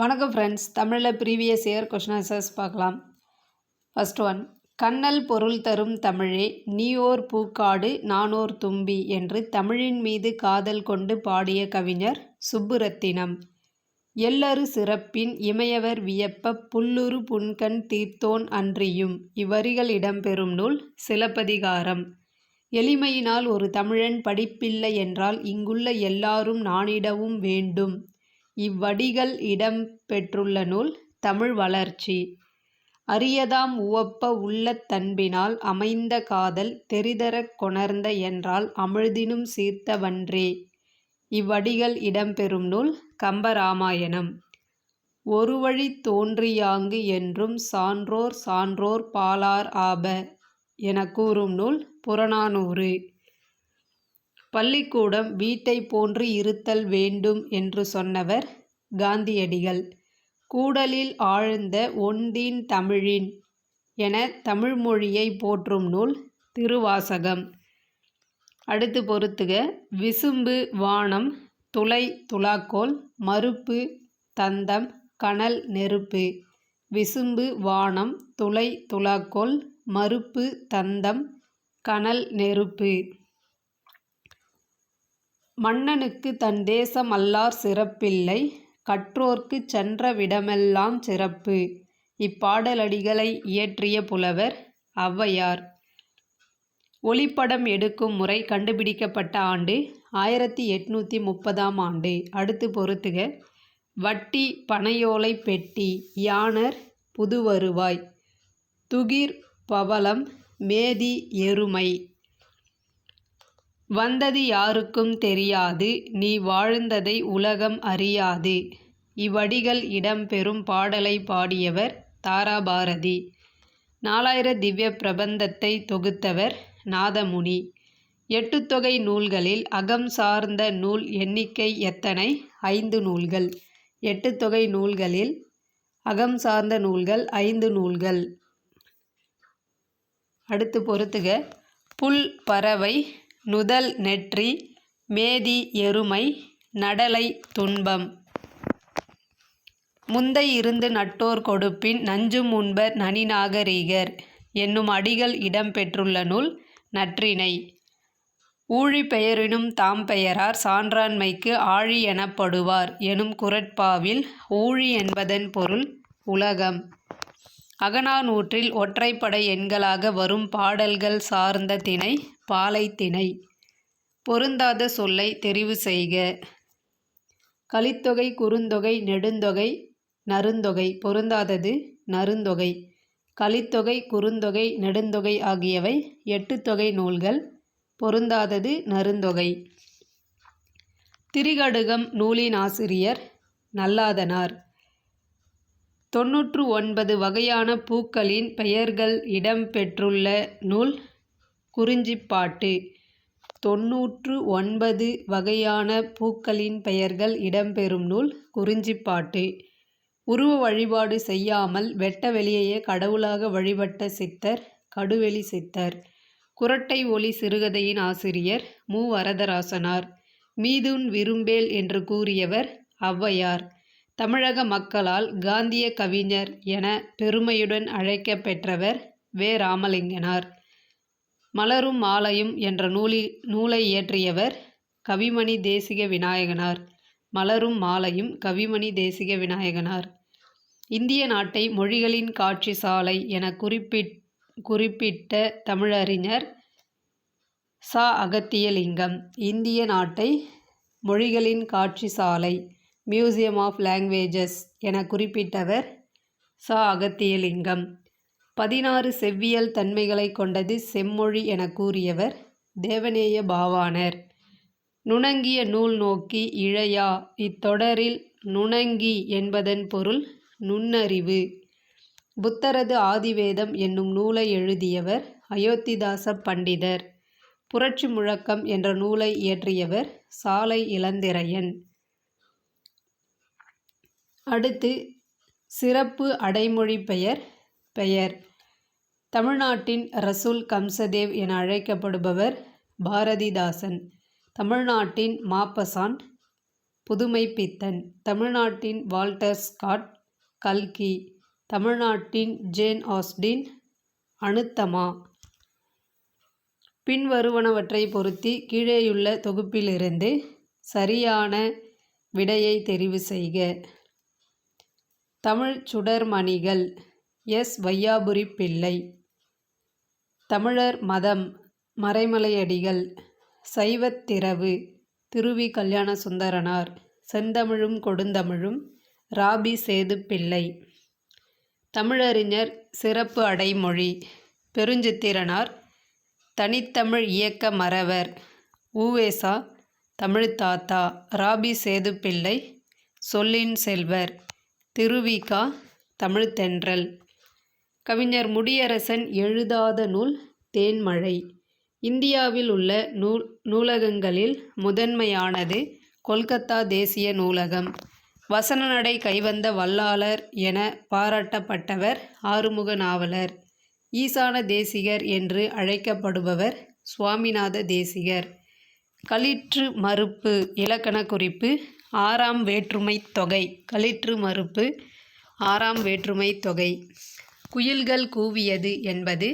வணக்கம் ஃப்ரெண்ட்ஸ். தமிழில் previous year question answers பார்க்கலாம். ஃபர்ஸ்ட் ஒன், கண்ணல் பொருள் தரும் தமிழே நீயோர் பூக்காடு நானோர் தும்பி என்று தமிழின் மீது காதல் கொண்டு பாடிய கவிஞர் சுப்புரத்தினம். எல்லரு சிறப்பின் இமையவர் வியப்ப புல்லுரு புன்கண் தீர்த்தோன் அன்றியும். இவ்வரிகள் இடம்பெறும் நூல் சிலப்பதிகாரம். எளிமையினால் ஒரு தமிழன் படிப்பில்லை என்றால் இங்குள்ள எல்லாரும் நாணிடவும் வேண்டும். இவ்வடிகள் இடம் பெற்றுள்ள நூல் தமிழ் வளர்ச்சி. அரியதாம் உவப்ப உள்ளத் தன்பினால் அமைந்த காதல் தெரிதரக் கொணர்ந்த என்றால் அமிழ்தினும் சீர்த்த வன்றே. இவ்வடிகள் இடம்பெறும் நூல் கம்பராமாயணம். ஒருவழி தோன்றியாங்கு என்றும் சான்றோர் சான்றோர் பாலார் ஆப என கூறும் நூல் புறநானூறு. பள்ளிக்கூடம் வீட்டை போன்று இருத்தல் வேண்டும் என்று சொன்னவர் காந்தியடிகள். கூடலில் ஆழ்ந்த ஒண்டீன் தமிழின் என தமிழ்மொழியை போற்றும் நூல் திருவாசகம். அடுத்து பொறுத்துக. விசும்பு வானம் துளை துலாக்கோல் மருப்பு தந்தம் கனல் நெருப்பு. விசும்பு வானம் துளை துலாக்கோல் மருப்பு தந்தம் கனல் நெருப்பு. மன்னனுக்கு தன் தேசம் அல்லார் சிறப்பில்லை கற்றோர்க்குச் சென்ற விடமெல்லாம் சிறப்பு. இப்பாடலடிகளை இயற்றிய புலவர் ஔவையார். ஒளிப்படம் எடுக்கும் முறை கண்டுபிடிக்கப்பட்ட ஆண்டு 1830 ஆண்டு. அடுத்து பொறுத்துக. வட்டி பனையோலை பெட்டி யாணர் புதுவருவாய் துகிர் பவளம் மேதி எருமை. வந்தது யாருக்கும் தெரியாது நீ வாழ்ந்ததை உலகம் அறியாது. இவ்வடிகள் இடம்பெறும் பாடலை பாடியவர் தாராபாரதி. 4000 திவ்ய பிரபந்தத்தை தொகுத்தவர் நாதமுனி. எட்டுத்தொகை நூல்களில் அகம் சார்ந்த நூல் எண்ணிக்கை எத்தனை? 5 நூல்கள். எட்டுத்தொகை நூல்களில் அகம் சார்ந்த நூல்கள் 5 நூல்கள். அடுத்து பொறுத்துக. புல் பறவை நுதல் நெற்றி மேதி எருமை நடலை துன்பம். முந்தை இருந்து நட்டோர் கொடுப்பின் நஞ்சும் உண்பர் நனிநாகரீகர் என்னும் அடிகள் இடம்பெற்றுள்ள நூல் நற்றிணை. ஊழி பெயரினும் தாம் பெயரார் சான்றாண்மைக்கு ஆழி எனப்படுவார் எனும் குறட்பாவில் ஊழி என்பதன் பொருள் உலகம். அகநானூற்றில் ஒற்றைப்படை எண்களாக வரும் பாடல்கள் சார்ந்த திணை பாலை திணை. பொருந்தாத சொல்லை தெரிவு செய்க. கலித்தொகை குறுந்தொகை நெடுந்தொகை நறுந்தொகை. பொருந்தாதது நறுந்தொகை. கலித்தொகை குறுந்தொகை நெடுந்தொகை ஆகியவை 8 தொகை நூல்கள். பொருந்தாதது நறுந்தொகை. திரிகடுகம் நூலின் ஆசிரியர் நல்லாதனார். 99 வகையான பூக்களின் பெயர்கள் இடம்பெற்றுள்ள நூல் குறிஞ்சிப்பாட்டு. 99 வகையான பூக்களின் பெயர்கள் இடம்பெறும் நூல் குறிஞ்சிப்பாட்டு. உருவ வழிபாடு செய்யாமல் வெட்ட வெளியையே கடவுளாக வழிபட்ட சித்தர் கடுவெளி சித்தர். குறட்டை ஒலி சிறுகதையின் ஆசிரியர் மு. வரதராசனார். மீதுன் விரும்பேல் என்று கூறியவர் ஔவையார். தமிழக மக்களால் காந்திய கவிஞர் என பெருமையுடன் அழைக்கப் பெற்றவர் வே. ராமலிங்கனார். மலரும் மாலையும் என்ற நூலை இயற்றியவர் கவிமணி தேசிக விநாயகனார். மலரும் மாலையும் கவிமணி தேசிக விநாயகனார். இந்திய நாட்டை மொழிகளின் காட்சி சாலை என குறிப்பிட்ட தமிழறிஞர் ச. அகத்தியலிங்கம். இந்திய நாட்டை மொழிகளின் காட்சி சாலை மியூசியம் ஆஃப் லாங்குவேஜஸ் என குறிப்பிட்டவர் ச. அகத்தியலிங்கம். 16 செவ்வியல் தன்மைகளை கொண்டது செம்மொழி என கூறியவர் தேவநேய பாவாணர். நுணங்கிய நூல் நோக்கி இழையா. இத்தொடரில் நுணங்கி என்பதன் பொருள் நுண்ணறிவு. புத்தரது ஆதிவேதம் என்னும் நூலை எழுதியவர் அயோத்திதாச பண்டிதர். புரட்சி முழக்கம் என்ற நூலை இயற்றியவர் சாலை இளந்திரையன். அடுத்து சிறப்பு அடைமொழி பெயர். தமிழ்நாட்டின் ரசூல் கம்சதேவ் என அழைக்கப்படுபவர் பாரதிதாசன். தமிழ்நாட்டின் மாப்பசான் புதுமைப்பித்தன். தமிழ்நாட்டின் வால்டர் ஸ்காட். கல்கி. தமிழ்நாட்டின் ஜேன் ஆஸ்டின். அனுத்தமா. பின்வருவனவற்றை பொருத்தி கீழேயுள்ள தொகுப்பிலிருந்து சரியான விடையை தெரிவு செய்க. தமிழ்ச் சுடர்மணிகள் எஸ். வையாபுரி பிள்ளை. தமிழர் மதம் மறைமலையடிகள். சைவத்திரவு திருவி கல்யாண சுந்தரனார். செந்தமிழும் கொடுந்தமிழும் ராபி சேதுப்பிள்ளை. தமிழறிஞர் சிறப்பு அடைமொழி பெருஞ்சித்திரனார். தனித்தமிழ் இயக்க மறவர் உ.வே.சா. தமிழ்த்தாத்தா ராபி சேதுப்பிள்ளை. சொல்லின் செல்வர் திருவி.க. தமிழ்த்தென்றல். கவிஞர் முடியரசன் எழுதாத நூல் தேன்மழை. இந்தியாவில் உள்ள நூலகங்களில் முதன்மையானது கொல்கத்தா தேசிய நூலகம். வசனநடை கைவந்த வல்லாளர் என பாராட்டப்பட்டவர் ஆறுமுக நாவலர். ஈசான தேசிகர் என்று அழைக்கப்படுபவர் சுவாமிநாத தேசிகர். களிற்று மறுப்பு இலக்கண குறிப்பு ஆறாம் வேற்றுமைத் தொகை. களிற்று மறுப்பு ஆறாம் வேற்றுமைத் தொகை. குயில்கள் கூவியது என்பது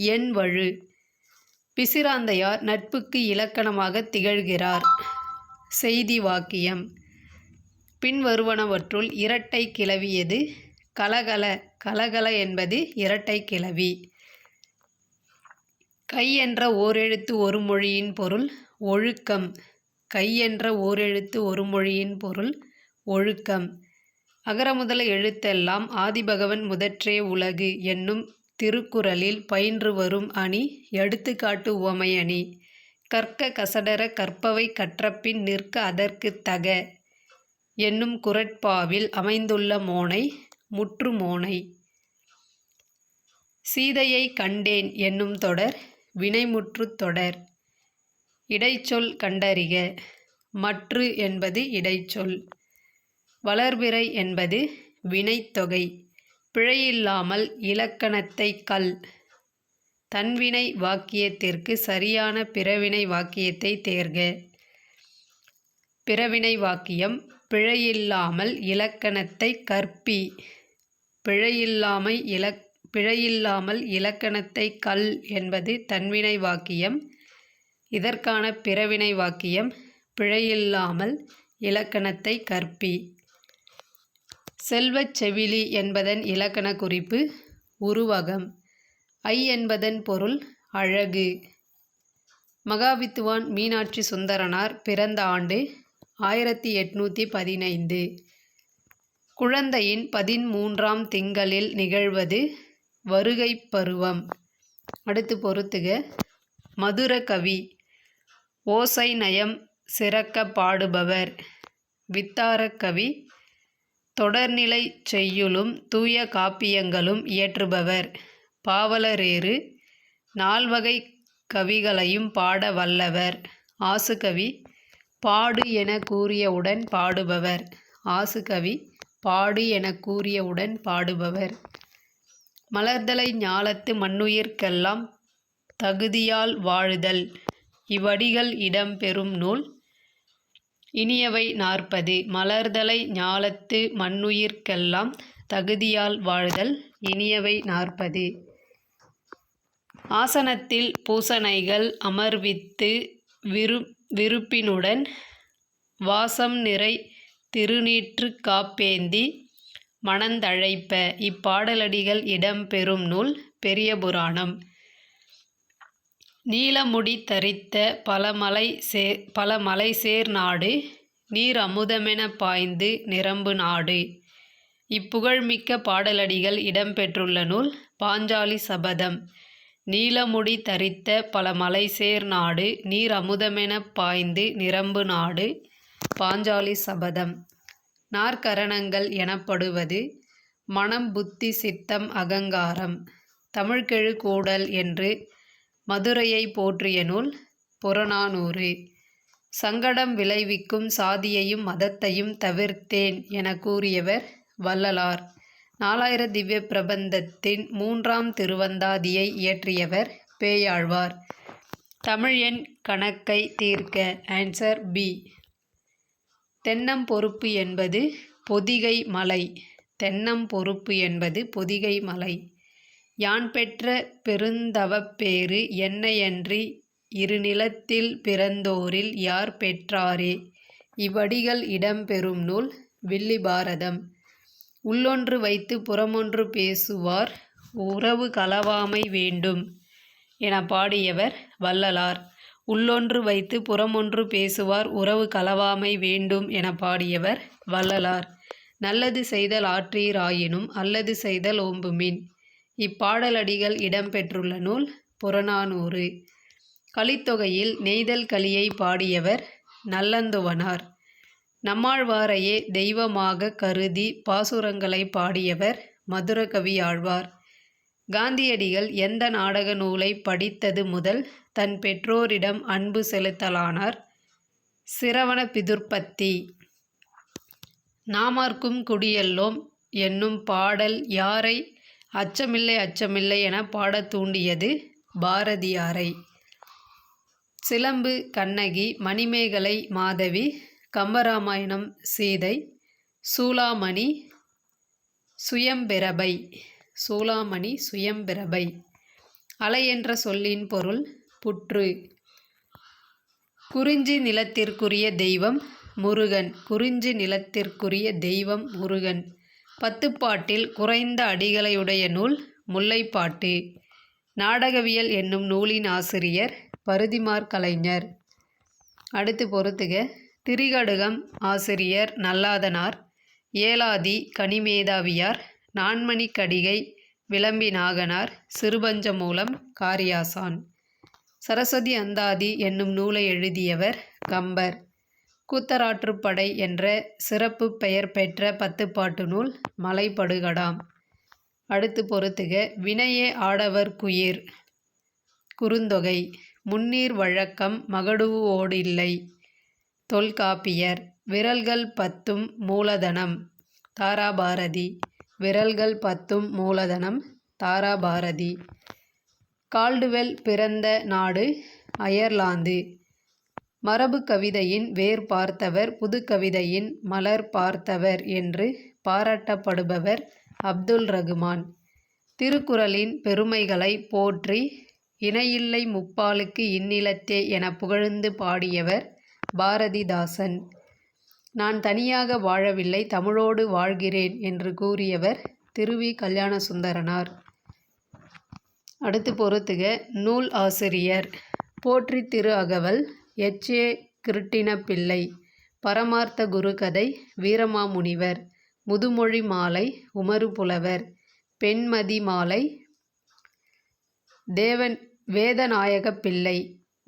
எண்வழு. பிசிராந்தையார் நட்புக்கு இலக்கணமாக திகழ்கிறார். செய்தி வாக்கியம். பின்வருவனவற்றுள் இரட்டை கிளவி எது? கலகல. கலகல என்பது இரட்டை கிளவி. கை என்ற ஓரெழுத்து ஒரு மொழியின் பொருள் ஒழுக்கம். கை என்ற ஓரெழுத்து ஒரு மொழியின் பொருள் ஒழுக்கம். அகர முதல எழுத்தெல்லாம் ஆதிபகவன் முதற்றே உலகு என்னும் திருக்குறளில் பயின்று வரும் அணி எடுத்துக்காட்டு உவமை அணி. கற்க கசடர கற்பவை கற்றபின் நிற்க அதற்குத் தக என்னும் குறட்பாவில் அமைந்துள்ள மோனை முற்று மோனை. சீதையை கண்டேன் என்னும் தொடர் வினைமுற்றுத் தொடர். இடைச்சொல் கண்டறிக. மற்று என்பது இடைச்சொல். வளர்பிறை என்பது வினைத்தொகை. பிழையில்லாமல் இலக்கணத்தை கல். தன்வினை வாக்கியத்திற்கு சரியான பிறவினை வாக்கியத்தை தேர்க. பிறவினை வாக்கியம் பிழையில்லாமல் இலக்கணத்தை கற்பி. பிழையில்லாமல் இலக்கணத்தை கல் என்பது தன்வினை வாக்கியம். இதற்கான பிறவினை வாக்கியம் பிழையில்லாமல் இலக்கணத்தை கற்பி. செல்வச் செவிலி என்பதன் இலக்கண குறிப்பு உருவகம். ஐ என்பதன் பொருள் அழகு. மகாவித்துவான் மீனாட்சி சுந்தரனார் பிறந்த ஆண்டு 1815. குழந்தையின் 13ஆம் திங்களில் நிகழ்வது வருகைப் பருவம். அடுத்து பொறுத்துக. மதுர கவி ஓசை நயம் சிறக்க பாடுபவர். வித்தாரக் கவி தொடர்நிலை செய்யுளும் தூய காப்பியங்களும் இயற்றுபவர். பாவலரேறு நால்வகை கவிகளையும் பாட வல்லவர். ஆசுகவி பாடு என கூறியவுடன் பாடுபவர். ஆசுகவி பாடு என கூறியவுடன் பாடுபவர். மலர்தலை ஞாலத்து மன்னுயிர்க்கெல்லாம் தகுதியால் வாழுதல் இவ்வடிகள் இடம்பெறும் நூல் இனியவை 40. மலர்தலை ஞாலத்து மன்னுயிர்க்கெல்லாம் தகுதியால் வாழ்தல் இனியவை 40. ஆசனத்தில் பூசணைகள் அமர்வித்து விருப்பினுடன் வாசம் நிறை திருநீற்று காப்பேந்தி மணந்தழைப்ப இப்பாடலடிகள் இடம்பெறும் நூல் பெரிய புராணம். நீலமுடி தரித்த பல மலைசேர் நாடு நீர் அமுதமென பாய்ந்து நிரம்பு நாடு. இப்புகழ்மிக்க பாடலடிகள் இடம்பெற்றுள்ள நூல் பாஞ்சாலி சபதம். நீலமுடி தரித்த பல மலைசேர் நாடு நீர் அமுதமென பாய்ந்து நிரம்பு நாடு பாஞ்சாலி சபதம். நாற்கரணங்கள் எனப்படுவது மனம் புத்தி சித்தம் அகங்காரம். தமிழ்கெழு கூடல் என்று மதுரையை போற்றிய நூல் புறநானூறு. சங்கடம் விளைவிக்கும் சாதியையும் மதத்தையும் தவிர்த்தேன் என கூறியவர் வள்ளலார். 4000 திவ்ய பிரபந்தத்தின் 3ஆம் திருவந்தாதியை இயற்றியவர் பேயாழ்வார். தமிழ் எண் கணக்கை தீர்க்க. Answer B. தென்னம் பொறுப்பு என்பது பொதிகை மலை. தென்னம் பொறுப்பு என்பது பொதிகை மலை. யான் பெற்ற பெருந்தவப்பேறு என்னையன்றி இருநிலத்தில் பிறந்தோரில் யார் பெற்றாரே. இவ்வடிகள் இடம்பெறும் நூல் வில்லிபாரதம். உள்ளொன்று வைத்து புறமொன்று பேசுவார் உறவு களவாமை வேண்டும் என பாடியவர் வள்ளலார். உள்ளொன்று வைத்து புறமொன்று பேசுவார் உறவு களவாமை வேண்டும் என பாடியவர் வள்ளலார். நல்லது செய்தல் ஆற்றீராயினும் அல்லது செய்தல் ஓம்புமின். இப்பாடலடிகள் இடம்பெற்றுள்ள நூல் புறநானூறு. கலித்தொகையில் நெய்தல் கலியை பாடியவர் நல்லந்துவனார். நம்மாழ்வாரையே தெய்வமாக கருதி பாசுரங்களை பாடியவர் மதுரகவியாழ்வார். காந்தியடிகள் எந்த நாடக நூலை படித்தது முதல் தன் பெற்றோரிடம் அன்பு செலுத்தலானார்? சிரவண பிதுர்ப்பத்தி. நாமார்க்கும் குடியல்லோம் என்னும் பாடல் யாரை அச்சமில்லை அச்சமில்லை என பாடத் தூண்டியது? பாரதியாரை. சிலம்பு கண்ணகி, மணிமேகலை மாதவி, கம்பராமாயணம் சீதை, சூளாமணி சுயம்பிரபை. சூளாமணி சுயம்பிரபை. அலை என்ற சொல்லின் பொருள் புற்று. குறிஞ்சி நிலத்திற்குரிய தெய்வம் முருகன். குறிஞ்சி நிலத்திற்குரிய தெய்வம் முருகன். பத்துப்பாட்டில் குறைந்த அடிகளையுடைய நூல் முல்லைப்பாட்டு. நாடகவியல் என்னும் நூலின் ஆசிரியர் பருதிமார் கலைஞர். அடுத்து பொறுத்துக. திரிகடுகம் ஆசிரியர் நல்லாதனார். ஏலாதி கனிமேதாவியார். நான்மணிக்கடிகை விளம்பி நாகனார். சிறுபஞ்சமூலம் காரியாசான். சரஸ்வதி அந்தாதி என்னும் நூலை எழுதியவர் கம்பர். கூத்தராற்றுப்படை என்ற சிறப்பு பெயர் பெற்ற பத்துப்பாட்டு நூல் மலைபடுகடாம். அடுத்து பொறுத்துக. வினையே ஆடவர்க்குயிர். குறுந்தொகை. முன்னீர் வழக்கம் மகடூவோடில்லை. தொல்காப்பியர். விரல்கள் 10ம் மூலதனம். தாராபாரதி. விரல்கள் 10ம் மூலதனம். தாராபாரதி. கால்டுவெல் பிறந்த நாடு அயர்லாந்து. மரபு கவிதையின் வேர் பார்த்தவர், புதுக்கவிதையின் மலர் பார்த்தவர் என்று பாராட்டப்படுபவர் அப்துல் ரகுமான். திருக்குறளின் பெருமைகளை போற்றி இணையில்லை முப்பாலுக்கு இந்நிலத்தே என புகழ்ந்து பாடியவர் பாரதிதாசன். நான் தனியாக வாழவில்லை, தமிழோடு வாழ்கிறேன் என்று கூறியவர் திருவி கல்யாணசுந்தரனார். அடுத்து பொறுத்துக. நூல் ஆசிரியர். போற்றி திரு அகவல் எச்.ஏ. கிருட்டிணப்பிள்ளை. பரமார்த்த குருகதை வீரமாமுனிவர். முதுமொழி மாலை உமறு புலவர். பெண்மதி மாலை வேதநாயகப் பிள்ளை.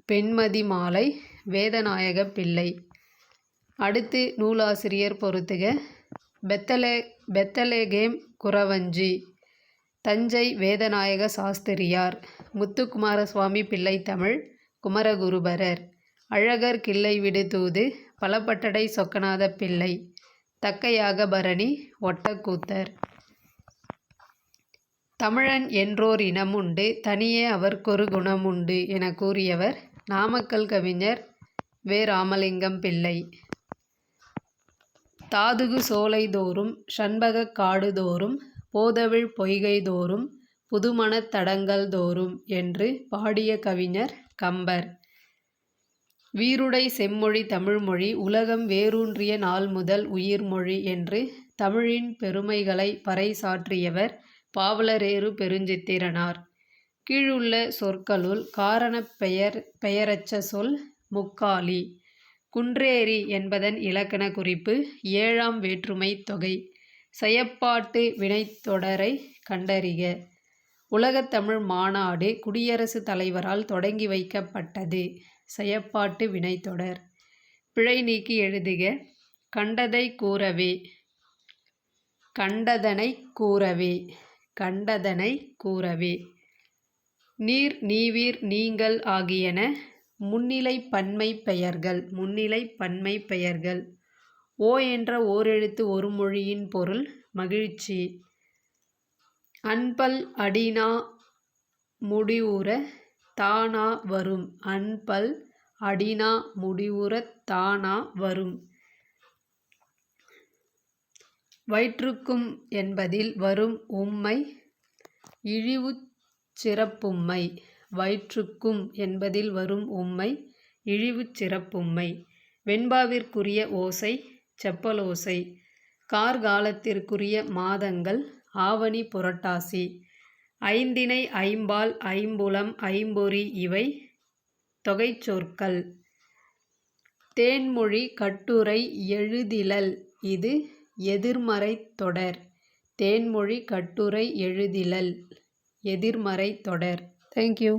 பெண்மதி மாலை வேதநாயகப் பிள்ளை. அடுத்து நூலாசிரியர் பொறுத்துக. பெத்தலேகேம் குறவஞ்சி. தஞ்சை வேதநாயக சாஸ்திரியார். முத்துக்குமாரசுவாமி பிள்ளை தமிழ். குமரகுருபரர். அழகர் கிள்ளை விடு தூது. பலபட்டடை சொக்கநாத பிள்ளை. தக்கையாக பரணி ஒட்டக்கூத்தர். தமிழன் என்றோர் இனமுண்டு, தனியே அவர்க்கொரு குணமுண்டு என கூறியவர் நாமக்கல் கவிஞர் வே. ராமலிங்கம் பிள்ளை. தாதுகு சோலை தோறும் சண்பகக் காடு தோறும் போதவிழ் பொய்கை தோறும் புதுமணத் தடங்கள் தோறும் என்று பாடிய கவிஞர் கம்பர். வீருடை செம்மொழி தமிழ்மொழி உலகம் வேரூன்றிய நாள் முதல் உயிர்மொழி என்று தமிழின் பெருமைகளை பறைசாற்றியவர் பாவலரேறு பெருஞ்சித்திரனார். கீழுள்ள சொற்களுள் காரணப் பெயரச்ச சொல் முக்காலி. குன்றேறி என்பதன் இலக்கண குறிப்பு 7ஆம் வேற்றுமை தொகை. செயப்பாட்டு வினைத்தொடரை கண்டறிக. உலகத்தமிழ் மாநாடு குடியரசுத் தலைவரால் தொடங்கி வைக்கப்பட்டது. செயப்பாட்டு வினைத்தொடர். பிழை நீக்கி எழுதுக. கண்டதை கூறவே. கண்டதனை கூறவே. கண்டதனை கூறவே. நீர் நீவீர் நீங்கள் ஆகியன முன்னிலை பன்மை பெயர்கள். முன்னிலை பன்மை பெயர்கள். ஓ என்ற ஓரெழுத்து ஒரு மொழியின் பொருள் மகிழ்ச்சி. அன்பல் அடினா முடிவுற தானா வரும். அன்பல் அடினா முடிவுற தானா வரும். வயிற்றுக்கும் என்பதில் வரும் உம்மை இழிவுச் சிறப்பும்மை. வயிற்றுக்கும் என்பதில் வரும் உம்மை இழிவுச் சிறப்பும்மை. வெண்பாவிற்குரிய ஓசை செப்பலோசை. கார்காலத்திற்குரிய மாதங்கள் ஆவணி புரட்டாசி. ஐந்திணை ஐம்பால் ஐம்புலம் ஐம்பொறி இவை தொகைச்சொற்கள். தேன்மொழி கட்டுரை எழுதிலல் இது எதிர்மறைத் தொடர். தேன்மொழி கட்டுரை எழுதிலல் எதிர்மறைத் தொடர். தேங்க்யூ.